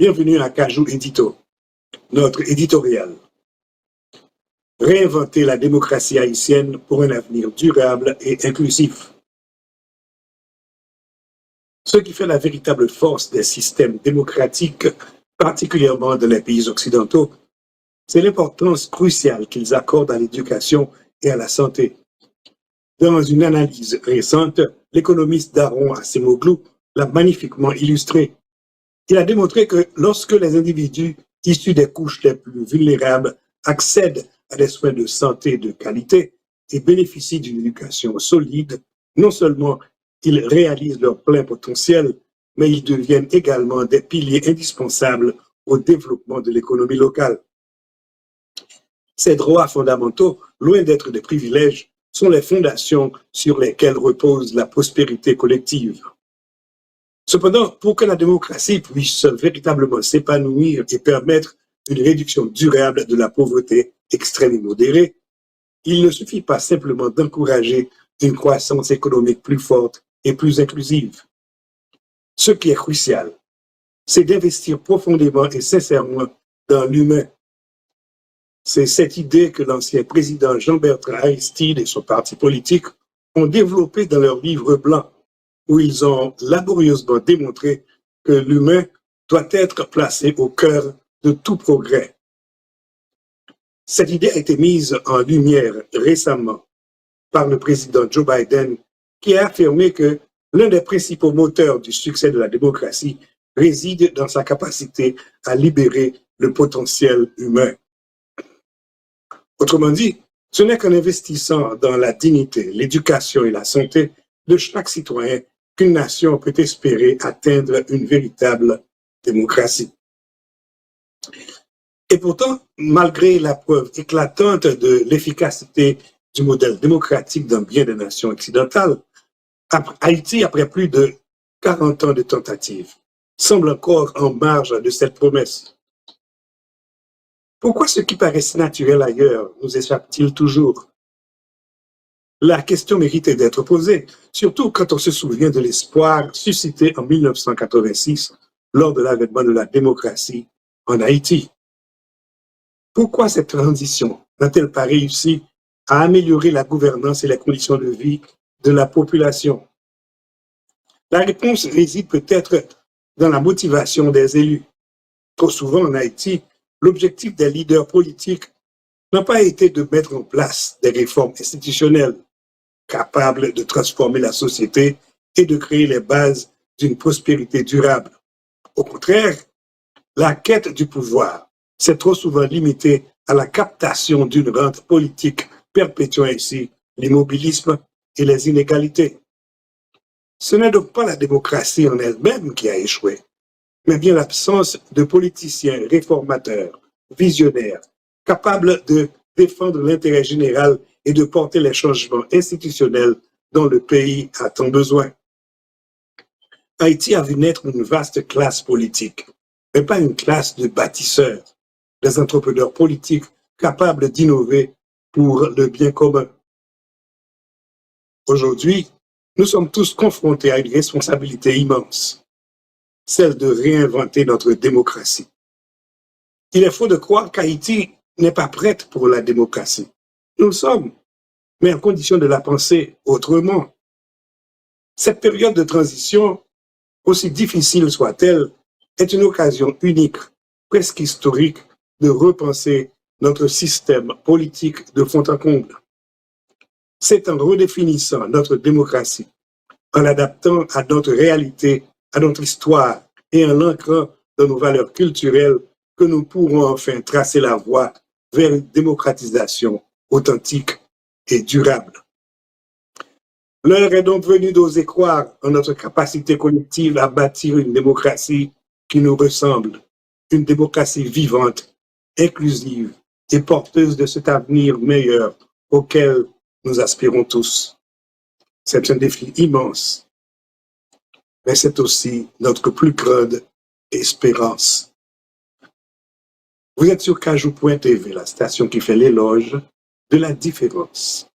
Bienvenue à Cajou Édito, notre éditorial. Réinventer la démocratie haïtienne pour un avenir durable et inclusif. Ce qui fait la véritable force des systèmes démocratiques, particulièrement dans les pays occidentaux, c'est l'importance cruciale qu'ils accordent à l'éducation et à la santé. Dans une analyse récente, l'économiste Daron Acemoglu l'a magnifiquement illustré. Il a démontré que lorsque les individus issus des couches les plus vulnérables accèdent à des soins de santé de qualité et bénéficient d'une éducation solide, non seulement ils réalisent leur plein potentiel, mais ils deviennent également des piliers indispensables au développement de l'économie locale. Ces droits fondamentaux, loin d'être des privilèges, sont les fondations sur lesquelles repose la prospérité collective. Cependant, pour que la démocratie puisse véritablement s'épanouir et permettre une réduction durable de la pauvreté extrême et modérée, il ne suffit pas simplement d'encourager une croissance économique plus forte et plus inclusive. Ce qui est crucial, c'est d'investir profondément et sincèrement dans l'humain. C'est cette idée que l'ancien président Jean-Bertrand Aristide et son parti politique ont développée dans leur livre blanc, où ils ont laborieusement démontré que l'humain doit être placé au cœur de tout progrès. Cette idée a été mise en lumière récemment par le président Joe Biden, qui a affirmé que l'un des principaux moteurs du succès de la démocratie réside dans sa capacité à libérer le potentiel humain. Autrement dit, ce n'est qu'en investissant dans la dignité, l'éducation et la santé de chaque citoyen qu'une nation peut espérer atteindre une véritable démocratie. Et pourtant, malgré la preuve éclatante de l'efficacité du modèle démocratique dans bien des nations occidentales, Haïti, après plus de 40 ans de tentatives, semble encore en marge de cette promesse. Pourquoi ce qui paraît si naturel ailleurs nous échappe-t-il toujours? La question mérite d'être posée, surtout quand on se souvient de l'espoir suscité en 1986 lors de l'avènement de la démocratie en Haïti. Pourquoi cette transition n'a-t-elle pas réussi à améliorer la gouvernance et les conditions de vie de la population? La réponse réside peut-être dans la motivation des élus. Trop souvent en Haïti, l'objectif des leaders politiques n'a pas été de mettre en place des réformes institutionnelles capables de transformer la société et de créer les bases d'une prospérité durable. Au contraire, la quête du pouvoir s'est trop souvent limitée à la captation d'une rente politique, perpétuant ainsi l'immobilisme et les inégalités. Ce n'est donc pas la démocratie en elle-même qui a échoué, mais bien l'absence de politiciens réformateurs, visionnaires, capables de défendre l'intérêt général et de porter les changements institutionnels dont le pays a tant besoin. Haïti a vu naître une vaste classe politique, mais pas une classe de bâtisseurs, des entrepreneurs politiques capables d'innover pour le bien commun. Aujourd'hui, nous sommes tous confrontés à une responsabilité immense, celle de réinventer notre démocratie. Il est faux de croire qu'Haïti n'est pas prête pour la démocratie. Nous le sommes, mais à condition de la penser autrement. Cette période de transition, aussi difficile soit-elle, est une occasion unique, presque historique, de repenser notre système politique de fond en comble. C'est en redéfinissant notre démocratie, en l'adaptant à notre réalité, à notre histoire et en l'ancrant dans nos valeurs culturelles que nous pourrons enfin tracer la voie vers une démocratisation authentique et durable. L'heure est donc venue d'oser croire en notre capacité collective à bâtir une démocratie qui nous ressemble, une démocratie vivante, inclusive et porteuse de cet avenir meilleur auquel nous aspirons tous. C'est un défi immense, mais c'est aussi notre plus grande espérance. Vous êtes sur Cajou.tv, la station qui fait l'éloge de la différence.